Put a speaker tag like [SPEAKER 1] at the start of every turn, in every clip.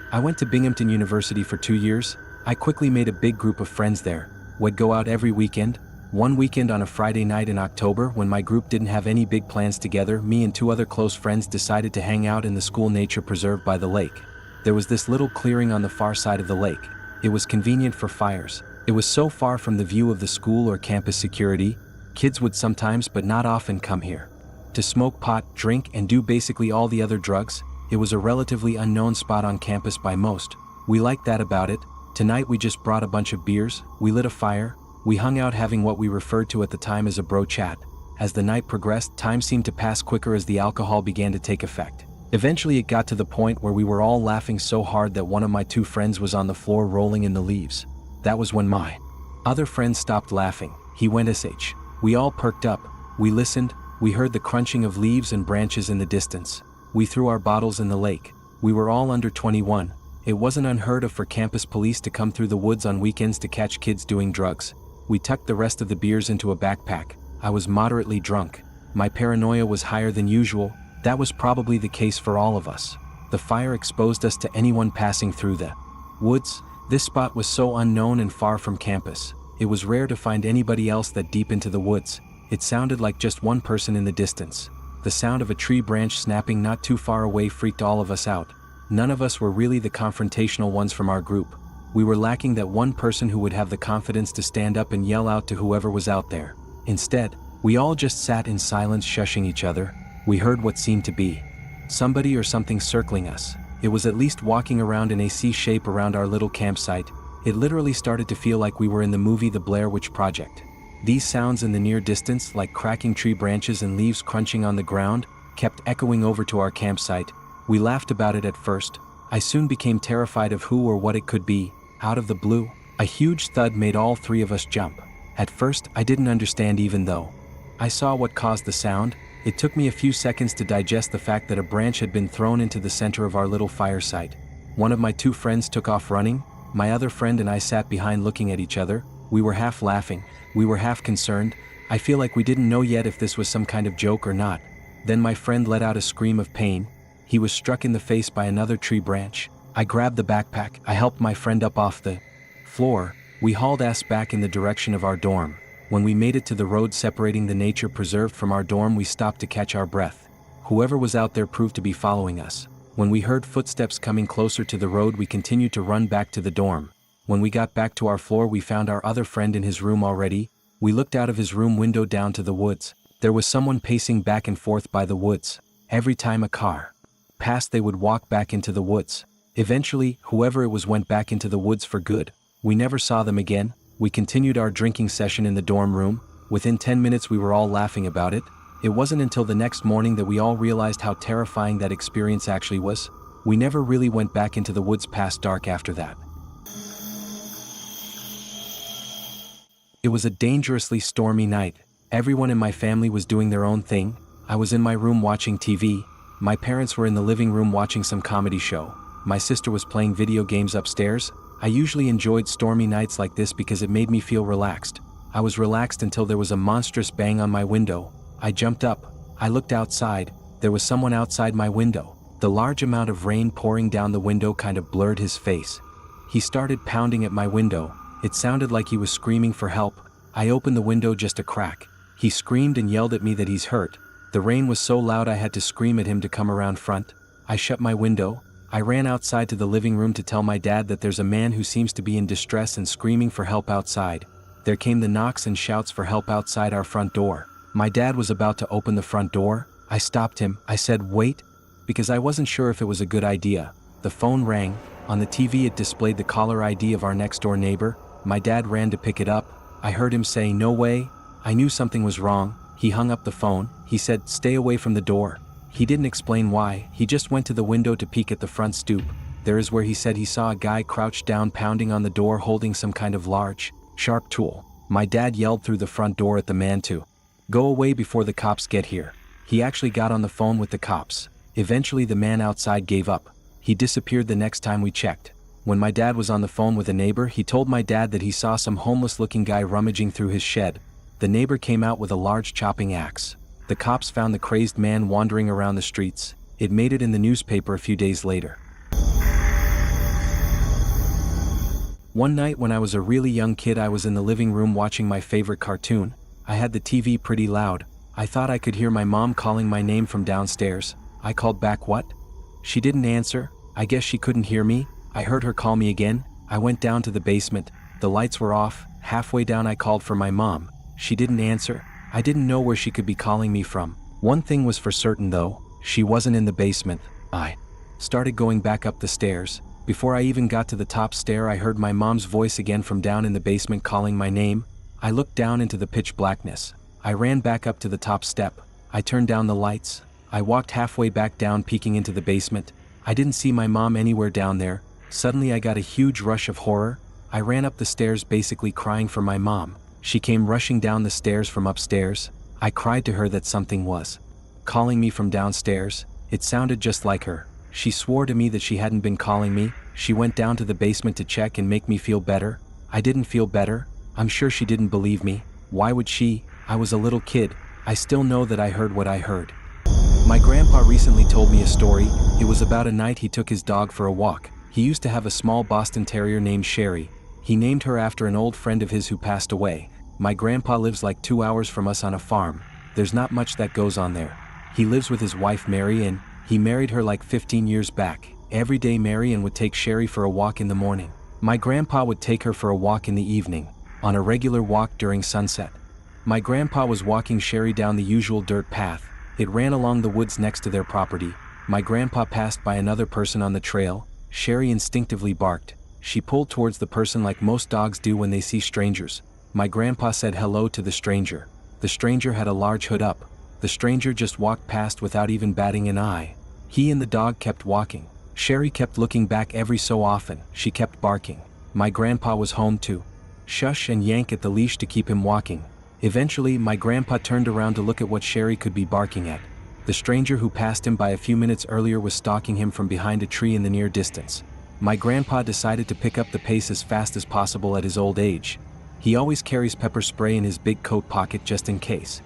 [SPEAKER 1] I went to Binghamton University for 2 years. I quickly made a big group of friends there. We'd go out every weekend. One weekend on a Friday night in October, when my group didn't have any big plans together, me and 2 other close friends decided to hang out in the school nature preserve by the lake. There was this little clearing on the far side of the lake. It was convenient for fires. It was so far from the view of the school or campus security. Kids would sometimes, but not often, come here to smoke pot, drink, and do basically all the other drugs. It was a relatively unknown spot on campus by most. We liked that about it. Tonight we just brought a bunch of beers, we lit a fire, we hung out having what we referred to at the time as a bro chat. As the night progressed, time seemed to pass quicker as the alcohol began to take effect. Eventually it got to the point where we were all laughing so hard that one of my 2 friends was on the floor rolling in the leaves. That was when my other friend stopped laughing. He went SH. We all perked up. We listened. We heard the crunching of leaves and branches in the distance. We threw our bottles in the lake. We were all under 21. It wasn't unheard of for campus police to come through the woods on weekends to catch kids doing drugs. We tucked the rest of the beers into a backpack. I was moderately drunk. My paranoia was higher than usual. That was probably the case for all of us. The fire exposed us to anyone passing through the woods. This spot was so unknown and far from campus. It was rare to find anybody else that deep into the woods. It sounded like just one person in the distance. The sound of a tree branch snapping not too far away freaked all of us out. None of us were really the confrontational ones from our group. We were lacking that one person who would have the confidence to stand up and yell out to whoever was out there. Instead, we all just sat in silence, shushing each other. We heard what seemed to be somebody or something circling us. It was at least walking around in a C shape around our little campsite. It literally started to feel like we were in the movie The Blair Witch Project. These sounds in the near distance, like cracking tree branches and leaves crunching on the ground, kept echoing over to our campsite. We laughed about it at first. I soon became terrified of who or what it could be. Out of the blue, a huge thud made all 3 of us jump. At first, I didn't understand even though I saw what caused the sound. It took me a few seconds to digest the fact that a branch had been thrown into the center of our little fire site. One of my 2 friends took off running. My other friend and I sat behind looking at each other. We were half laughing. We were half concerned. I feel like we didn't know yet if this was some kind of joke or not. Then my friend let out a scream of pain. He was struck in the face by another tree branch. I grabbed the backpack. I helped my friend up off the floor. We hauled ass back in the direction of our dorm. When we made it to the road separating the nature preserve from our dorm, we stopped to catch our breath. Whoever was out there proved to be following us. When we heard footsteps coming closer to the road, we continued to run back to the dorm. When we got back to our floor, we found our other friend in his room already. We looked out of his room window down to the woods. There was someone pacing back and forth by the woods. Every time a car passed, they would walk back into the woods. Eventually, whoever it was went back into the woods for good. We never saw them again. We continued our drinking session in the dorm room. Within 10 minutes we were all laughing about it. It wasn't until the next morning that we all realized how terrifying that experience actually was. We never really went back into the woods past dark after that. It was a dangerously stormy night. Everyone in my family was doing their own thing. I was in my room watching TV. My parents were in the living room watching some comedy show. My sister was playing video games upstairs. I usually enjoyed stormy nights like this because it made me feel relaxed. I was relaxed until there was a monstrous bang on my window. I jumped up. I looked outside. There was someone outside my window. The large amount of rain pouring down the window kind of blurred his face. He started pounding at my window. It sounded like he was screaming for help. I opened the window just a crack. He screamed and yelled at me that he's hurt. The rain was so loud I had to scream at him to come around front. I shut my window. I ran outside to the living room to tell my dad that there's a man who seems to be in distress and screaming for help outside. There came the knocks and shouts for help outside our front door. My dad was about to open the front door. I stopped him. I said, "Wait," because I wasn't sure if it was a good idea. The phone rang. On the TV it displayed the caller ID of our next door neighbor. My dad ran to pick it up. I heard him say, "No way." I knew something was wrong. He hung up the phone. He said, "Stay away from the door." He didn't explain why. He just went to the window to peek at the front stoop. There is where he said he saw a guy crouched down pounding on the door holding some kind of large, sharp tool. My dad yelled through the front door at the man to go away before the cops get here. He actually got on the phone with the cops. Eventually the man outside gave up. He disappeared the next time we checked. When my dad was on the phone with a neighbor, he told my dad that he saw some homeless-looking guy rummaging through his shed. The neighbor came out with a large chopping axe. The cops found the crazed man wandering around the streets. It made it in the newspaper a few days later. One night when I was a really young kid, I was in the living room watching my favorite cartoon. I had the TV pretty loud. I thought I could hear my mom calling my name from downstairs. I called back, "What?" She didn't answer. I guess she couldn't hear me. I heard her call me again. I went down to the basement. The lights were off. Halfway down I called for my mom. She didn't answer. I didn't know where she could be calling me from. One thing was for certain though, she wasn't in the basement. I started going back up the stairs. Before I even got to the top stair, I heard my mom's voice again from down in the basement calling my name. I looked down into the pitch blackness. I ran back up to the top step. I turned down the lights. I walked halfway back down, peeking into the basement. I didn't see my mom anywhere down there. Suddenly I got a huge rush of horror. I ran up the stairs basically crying for my mom. She came rushing down the stairs from upstairs. I cried to her that something was calling me from downstairs. It sounded just like her. She swore to me that she hadn't been calling me. She went down to the basement to check and make me feel better. I didn't feel better. I'm sure she didn't believe me. Why would she? I was a little kid. I still know that I heard what I heard. My grandpa recently told me a story. It was about a night he took his dog for a walk. He used to have a small Boston Terrier named Sherry. He named her after an old friend of his who passed away. My grandpa lives like 2 hours from us on a farm. There's not much that goes on there. He lives with his wife Mary and he married her like 15 years back. Every day Marion would take Sherry for a walk in the morning. My grandpa would take her for a walk in the evening, on a regular walk during sunset. My grandpa was walking Sherry down the usual dirt path. It ran along the woods next to their property. My grandpa passed by another person on the trail. Sherry instinctively barked. She pulled towards the person like most dogs do when they see strangers. My grandpa said hello to the stranger. The stranger had a large hood up. The stranger just walked past without even batting an eye. He and the dog kept walking. Sherry kept looking back every so often. She kept barking. My grandpa was home to shush and yank at the leash to keep him walking. Eventually, my grandpa turned around to look at what Sherry could be barking at. The stranger who passed him by a few minutes earlier was stalking him from behind a tree in the near distance. My grandpa decided to pick up the pace as fast as possible at his old age. He always carries pepper spray in his big coat pocket just in case.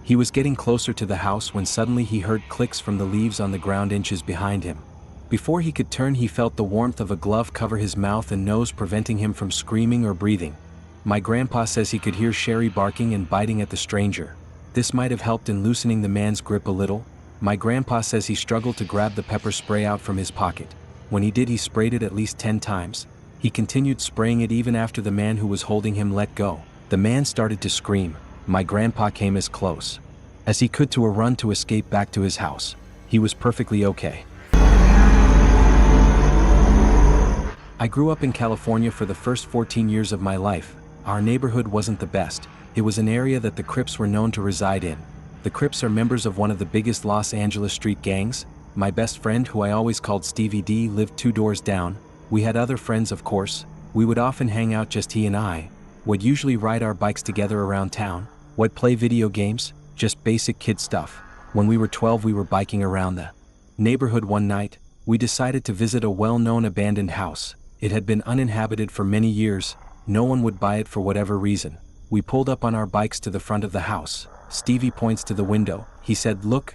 [SPEAKER 1] He was getting closer to the house when suddenly he heard clicks from the leaves on the ground inches behind him. Before he could turn, he felt the warmth of a glove cover his mouth and nose, preventing him from screaming or breathing. My grandpa says he could hear Sherry barking and biting at the stranger. This might have helped in loosening the man's grip a little. My grandpa says he struggled to grab the pepper spray out from his pocket. When he did, he sprayed it at least 10 times. He continued spraying it even after the man who was holding him let go. The man started to scream. My grandpa came as close as he could to a run to escape back to his house. He was perfectly okay. I grew up in California for the first 14 years of my life. Our neighborhood wasn't the best. It was an area that the Crips were known to reside in. The Crips are members of one of the biggest Los Angeles street gangs. My best friend, who I always called Stevie D, lived 2 doors down. We had other friends, of course. We would often hang out, just he and I. Would usually ride our bikes together around town. Would play video games, just basic kid stuff. When we were 12, we were biking around the neighborhood one night. We decided to visit a well-known abandoned house. It had been uninhabited for many years. No one would buy it for whatever reason. We pulled up on our bikes to the front of the house. Stevie points to the window. He said, "Look."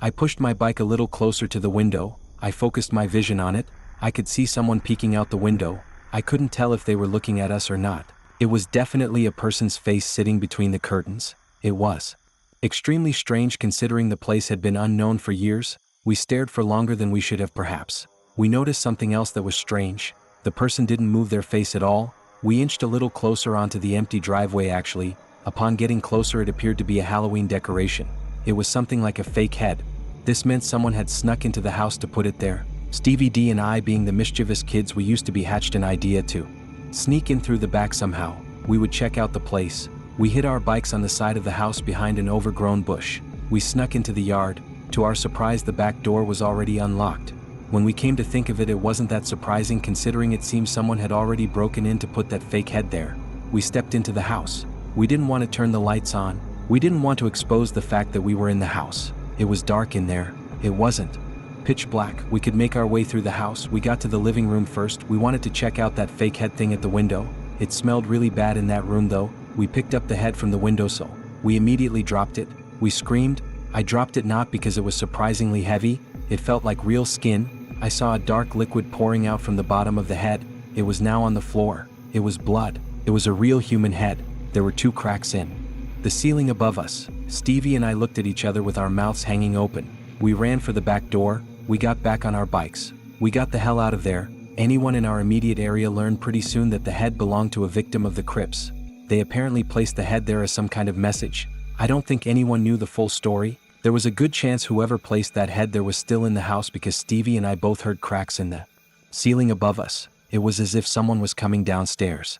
[SPEAKER 1] I pushed my bike a little closer to the window. I focused my vision on it. I could see someone peeking out the window. I couldn't tell if they were looking at us or not. It was definitely a person's face sitting between the curtains. It was extremely strange considering the place had been unknown for years. We stared for longer than we should have perhaps. We noticed something else that was strange. The person didn't move their face at all. We inched a little closer onto the empty driveway actually. Upon getting closer, it appeared to be a Halloween decoration. It was something like a fake head. This meant someone had snuck into the house to put it there. Stevie D and I, being the mischievous kids we used to be, hatched an idea to sneak in through the back somehow. We would check out the place. We hid our bikes on the side of the house behind an overgrown bush. We snuck into the yard. To our surprise, the back door was already unlocked. When we came to think of it, it wasn't that surprising considering it seems someone had already broken in to put that fake head there. We stepped into the house. We didn't want to turn the lights on. We didn't want to expose the fact that we were in the house. It was dark in there. It wasn't pitch black. We could make our way through the house. We got to the living room first. We wanted to check out that fake head thing at the window. It smelled really bad in that room though. We picked up the head from the windowsill. We immediately dropped it. We screamed. I dropped it not because it was surprisingly heavy. It felt like real skin. I saw a dark liquid pouring out from the bottom of the head. It was now on the floor. It was blood. It was a real human head. There were 2 cracks in the ceiling above us. Stevie and I looked at each other with our mouths hanging open. We ran for the back door. We got back on our bikes. We got the hell out of there. Anyone in our immediate area learned pretty soon that the head belonged to a victim of the Crips. They apparently placed the head there as some kind of message. I don't think anyone knew the full story. There was a good chance whoever placed that head there was still in the house because Stevie and I both heard cracks in the ceiling above us. It was as if someone was coming downstairs.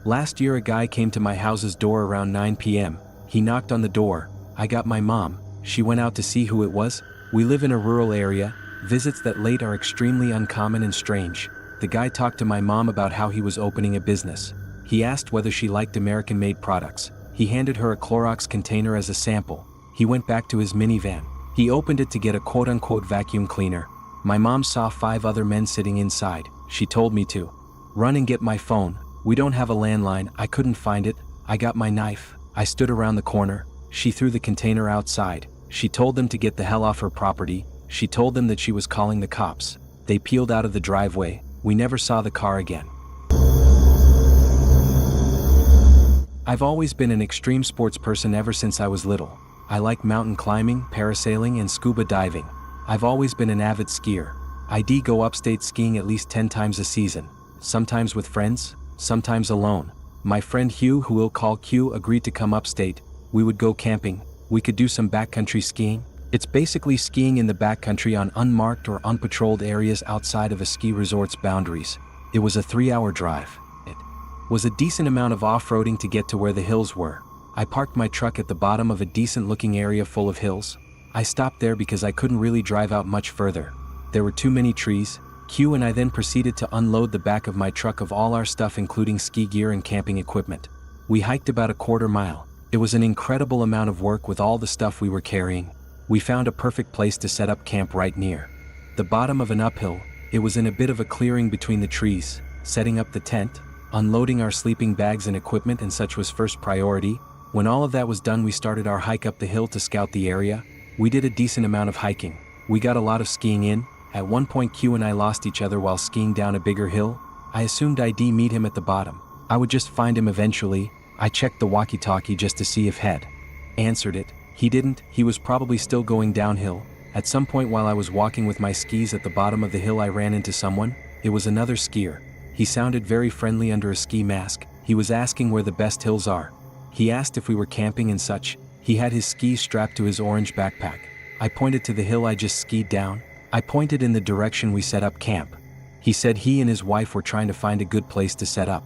[SPEAKER 1] Last year a guy came to my house's door around 9 p.m. He knocked on the door. I got my mom. She went out to see who it was. We live in a rural area. Visits that late are extremely uncommon and strange. The guy talked to my mom about how he was opening a business. He asked whether she liked American-made products. He handed her a Clorox container as a sample. He went back to his minivan. He opened it to get a quote-unquote vacuum cleaner. My mom saw 5 other men sitting inside. She told me to run and get my phone. We don't have a landline. I couldn't find it. I got my knife. I stood around the corner. She threw the container outside. She told them to get the hell off her property. She told them that she was calling the cops. They peeled out of the driveway. We never saw the car again. I've always been an extreme sports person ever since I was little. I like mountain climbing, parasailing, and scuba diving. I've always been an avid skier. I go upstate skiing at least 10 times a season. Sometimes with friends, sometimes alone. My friend Hugh, who we'll call Q, agreed to come upstate. We would go camping. We could do some backcountry skiing. It's basically skiing in the backcountry on unmarked or unpatrolled areas outside of a ski resort's boundaries. It was a 3-hour drive. It was a decent amount of off-roading to get to where the hills were. I parked my truck at the bottom of a decent-looking area full of hills. I stopped there because I couldn't really drive out much further. There were too many trees. Q and I then proceeded to unload the back of my truck of all our stuff, including ski gear and camping equipment. We hiked about a quarter mile. It was an incredible amount of work with all the stuff we were carrying. We found a perfect place to set up camp right near the bottom of an uphill. It was in a bit of a clearing between the trees. Setting up the tent, unloading our sleeping bags and equipment and such was first priority. When all of that was done, we started our hike up the hill to scout the area. We did a decent amount of hiking. We got a lot of skiing in. At one point Q and I lost each other while skiing down a bigger hill. I assumed I'd meet him at the bottom. I would just find him eventually. I checked the walkie-talkie just to see if he'd answered it. He didn't. He was probably still going downhill. At some point while I was walking with my skis at the bottom of the hill, I ran into someone. It was another skier. He sounded very friendly under a ski mask. He was asking where the best hills are. He asked if we were camping and such. He had his skis strapped to his orange backpack. I pointed to the hill I just skied down. I pointed in the direction we set up camp. He said he and his wife were trying to find a good place to set up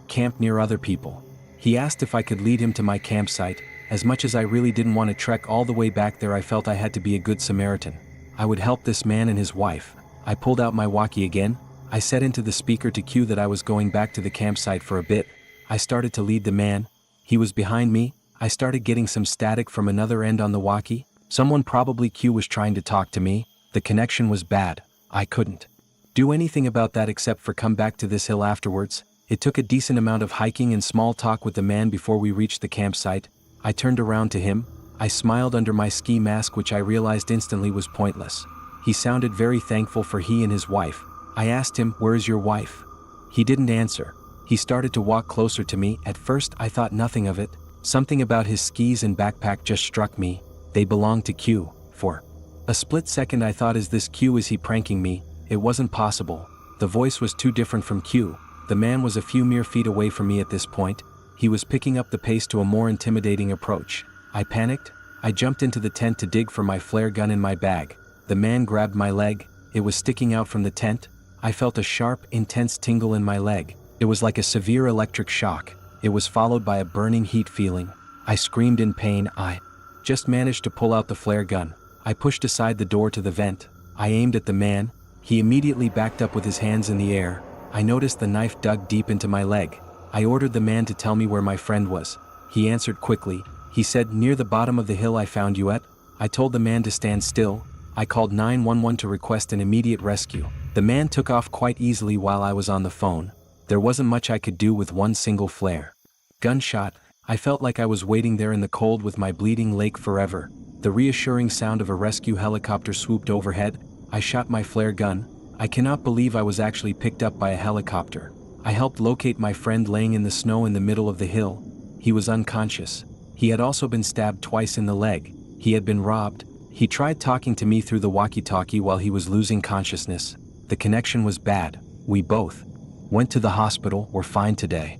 [SPEAKER 1] camp near other people. He asked if I could lead him to my campsite. As much as I really didn't want to trek all the way back there, I felt I had to be a good Samaritan. I would help this man and his wife. I pulled out my walkie again. I said into the speaker to Q that I was going back to the campsite for a bit. I started to lead the man. He was behind me. I started getting some static from another end on the walkie. Someone, probably Q, was trying to talk to me. The connection was bad. I couldn't do anything about that except for come back to this hill afterwards. It took a decent amount of hiking and small talk with the man before we reached the campsite. I turned around to him. I smiled under my ski mask, which I realized instantly was pointless. He sounded very thankful for he and his wife. I asked him, "Where is your wife?" He didn't answer. He started to walk closer to me. At first I thought nothing of it. Something about his skis and backpack just struck me. They belonged to Q. For a split second I thought, is this Q? Is he pranking me? It wasn't possible. The voice was too different from Q. The man was a few mere feet away from me at this point. He was picking up the pace to a more intimidating approach. I panicked. I jumped into the tent to dig for my flare gun in my bag. The man grabbed my leg. It was sticking out from the tent. I felt a sharp, intense tingle in my leg. It was like a severe electric shock. It was followed by a burning heat feeling. I screamed in pain. I just managed to pull out the flare gun. I pushed aside the door to the vent. I aimed at the man. He immediately backed up with his hands in the air. I noticed the knife dug deep into my leg. I ordered the man to tell me where my friend was. He answered quickly. He said, "Near the bottom of the hill I found you at." I told the man to stand still. I called 911 to request an immediate rescue. The man took off quite easily while I was on the phone. There wasn't much I could do with one single flare gunshot. I felt like I was waiting there in the cold with my bleeding leg forever. The reassuring sound of a rescue helicopter swooped overhead. I shot my flare gun. I cannot believe I was actually picked up by a helicopter. I helped locate my friend laying in the snow in the middle of the hill. He was unconscious. He had also been stabbed twice in the leg. He had been robbed. He tried talking to me through the walkie-talkie while he was losing consciousness. The connection was bad. We both went to the hospital. We're fine today.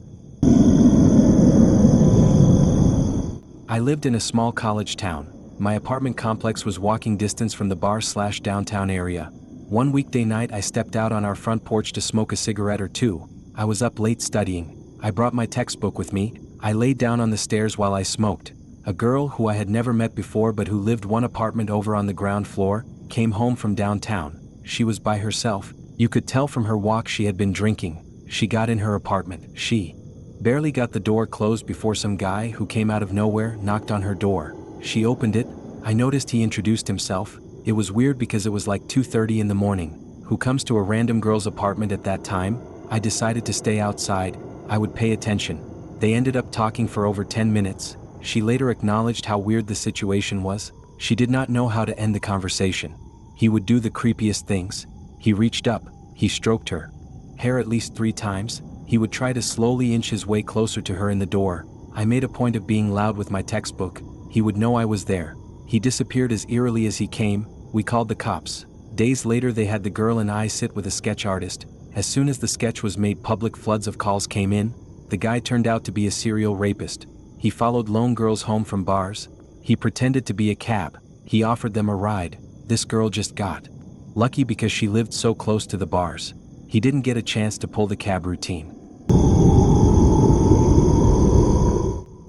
[SPEAKER 1] I lived in a small college town. My apartment complex was walking distance from the bar/downtown area. One weekday night I stepped out on our front porch to smoke a cigarette or two. I was up late studying. I brought my textbook with me. I laid down on the stairs while I smoked. A girl who I had never met before but who lived one apartment over on the ground floor came home from downtown. She was by herself. You could tell from her walk she had been drinking. She got in her apartment. She barely got the door closed before some guy who came out of nowhere knocked on her door. She opened it. I noticed he introduced himself. It was weird because it was like 2:30 in the morning. Who comes to a random girl's apartment at that time? I decided to stay outside. I would pay attention. They ended up talking for over 10 minutes. She later acknowledged how weird the situation was. She did not know how to end the conversation. He would do the creepiest things. He reached up. He stroked her hair at least 3 times. He would try to slowly inch his way closer to her in the door. I made a point of being loud with my textbook. He would know I was there. He disappeared as eerily as he came. We called the cops. Days later they had the girl and I sit with a sketch artist. As soon as the sketch was made public, floods of calls came in. The guy turned out to be a serial rapist. He followed lone girls home from bars. He pretended to be a cab. He offered them a ride. This girl just got lucky because she lived so close to the bars. He didn't get a chance to pull the cab routine.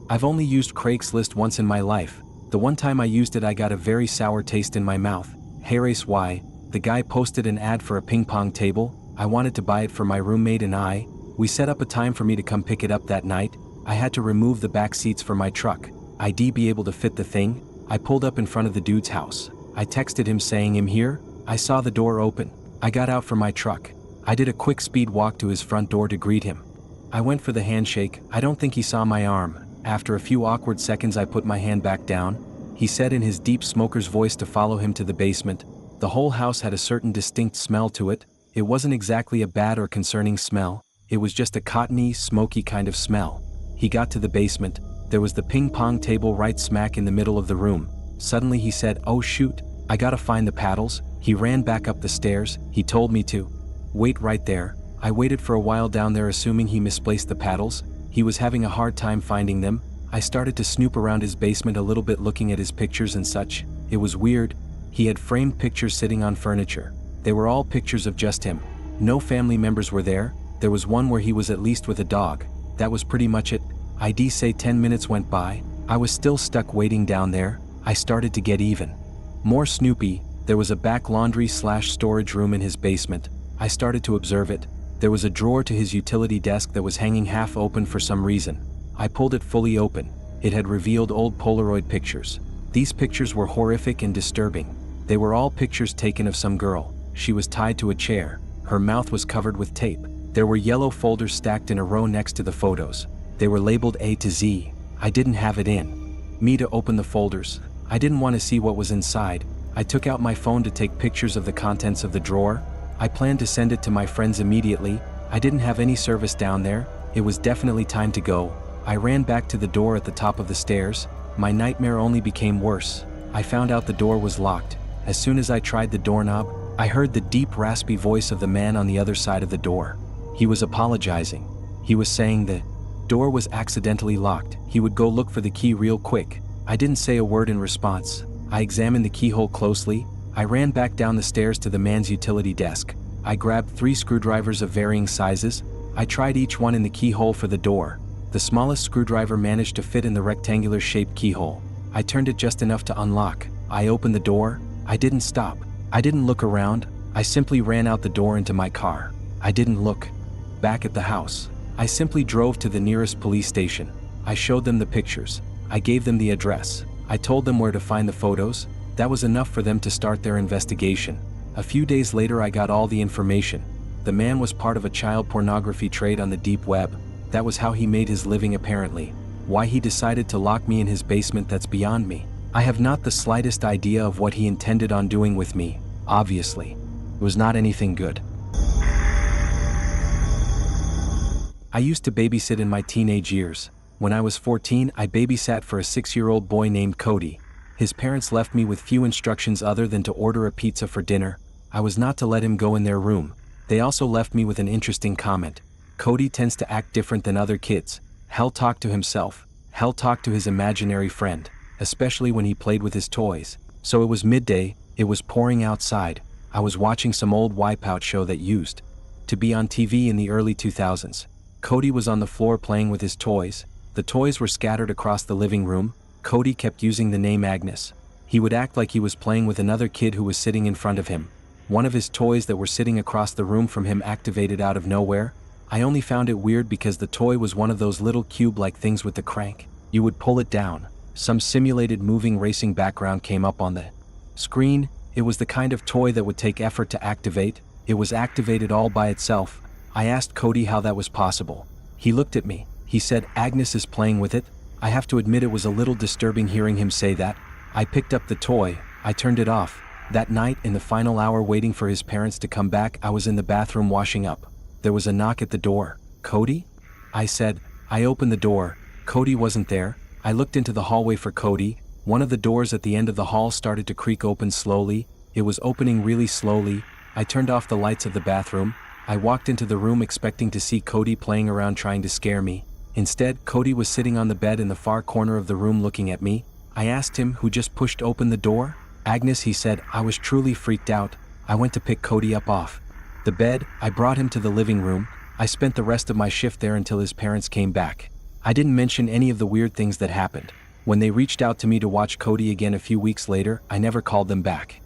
[SPEAKER 1] I've only used Craigslist once in my life. The one time I used it I got a very sour taste in my mouth. Hey race Y, the guy posted an ad for a ping pong table. I wanted to buy it for my roommate and I. We set up a time for me to come pick it up that night. I had to remove the back seats for my truck. I'd be able to fit the thing. I pulled up in front of the dude's house. I texted him saying, "I'm here." I saw the door open. I got out from my truck. I did a quick speed walk to his front door to greet him. I went for the handshake. I don't think he saw my arm. After a few awkward seconds I put my hand back down. He said in his deep smoker's voice to follow him to the basement. The whole house had a certain distinct smell to it. It wasn't exactly a bad or concerning smell. It was just a cottony, smoky kind of smell. He got to the basement. There was the ping pong table right smack in the middle of the room. Suddenly he said, "Oh shoot, I gotta find the paddles." He ran back up the stairs. He told me to wait right there. I waited for a while down there assuming he misplaced the paddles. He was having a hard time finding them. I started to snoop around his basement a little bit looking at his pictures and such. It was weird. He had framed pictures sitting on furniture. They were all pictures of just him. No family members were there. There was one where he was at least with a dog. That was pretty much it. I'd say 10 minutes went by. I was still stuck waiting down there. I started to get even more snoopy. There was a back laundry/storage room in his basement. I started to observe it. There was a drawer to his utility desk that was hanging half open for some reason. I pulled it fully open. It had revealed old Polaroid pictures. These pictures were horrific and disturbing. They were all pictures taken of some girl. She was tied to a chair. Her mouth was covered with tape. There were yellow folders stacked in a row next to the photos. They were labeled A to Z. I didn't have it in me to open the folders. I didn't want to see what was inside. I took out my phone to take pictures of the contents of the drawer. I planned to send it to my friends immediately. I didn't have any service down there. It was definitely time to go. I ran back to the door at the top of the stairs. My nightmare only became worse. I found out the door was locked. As soon as I tried the doorknob, I heard the deep raspy voice of the man on the other side of the door. He was apologizing. He was saying the door was accidentally locked. He would go look for the key real quick. I didn't say a word in response. I examined the keyhole closely. I ran back down the stairs to the man's utility desk. I grabbed 3 screwdrivers of varying sizes. I tried each one in the keyhole for the door. The smallest screwdriver managed to fit in the rectangular-shaped keyhole. I turned it just enough to unlock. I opened the door. I didn't stop. I didn't look around. I simply ran out the door into my car. I didn't look back at the house. I simply drove to the nearest police station. I showed them the pictures. I gave them the address. I told them where to find the photos. That was enough for them to start their investigation. A few days later I got all the information. The man was part of a child pornography trade on the deep web. That was how he made his living apparently. Why he decided to lock me in his basement, that's beyond me. I have not the slightest idea of what he intended on doing with me, obviously. It was not anything good. I used to babysit in my teenage years. When I was 14, I babysat for a 6-year-old boy named Cody. His parents left me with few instructions other than to order a pizza for dinner. I was not to let him go in their room. They also left me with an interesting comment. Cody tends to act different than other kids. He'll talk to himself. He'll talk to his imaginary friend, especially when he played with his toys. So it was midday, it was pouring outside. I was watching some old Wipeout show that used to be on TV in the early 2000s. Cody was on the floor playing with his toys. The toys were scattered across the living room. Cody kept using the name Agnes. He would act like he was playing with another kid who was sitting in front of him. One of his toys that were sitting across the room from him activated out of nowhere. I only found it weird because the toy was one of those little cube-like things with the crank. You would pull it down. Some simulated moving racing background came up on the screen. It was the kind of toy that would take effort to activate. It was activated all by itself. I asked Cody how that was possible. He looked at me. He said, "Agnes is playing with it." I have to admit it was a little disturbing hearing him say that. I picked up the toy. I turned it off. That night, in the final hour waiting for his parents to come back, I was in the bathroom washing up. There was a knock at the door. "Cody?" I said. I opened the door. Cody wasn't there. I looked into the hallway for Cody. One of the doors at the end of the hall started to creak open slowly. It was opening really slowly. I turned off the lights of the bathroom. I walked into the room expecting to see Cody playing around trying to scare me. Instead, Cody was sitting on the bed in the far corner of the room looking at me. I asked him who just pushed open the door. "Agnes," he said. I was truly freaked out. I went to pick Cody up off the bed. I brought him to the living room. I spent the rest of my shift there until his parents came back. I didn't mention any of the weird things that happened. When they reached out to me to watch Cody again a few weeks later, I never called them back.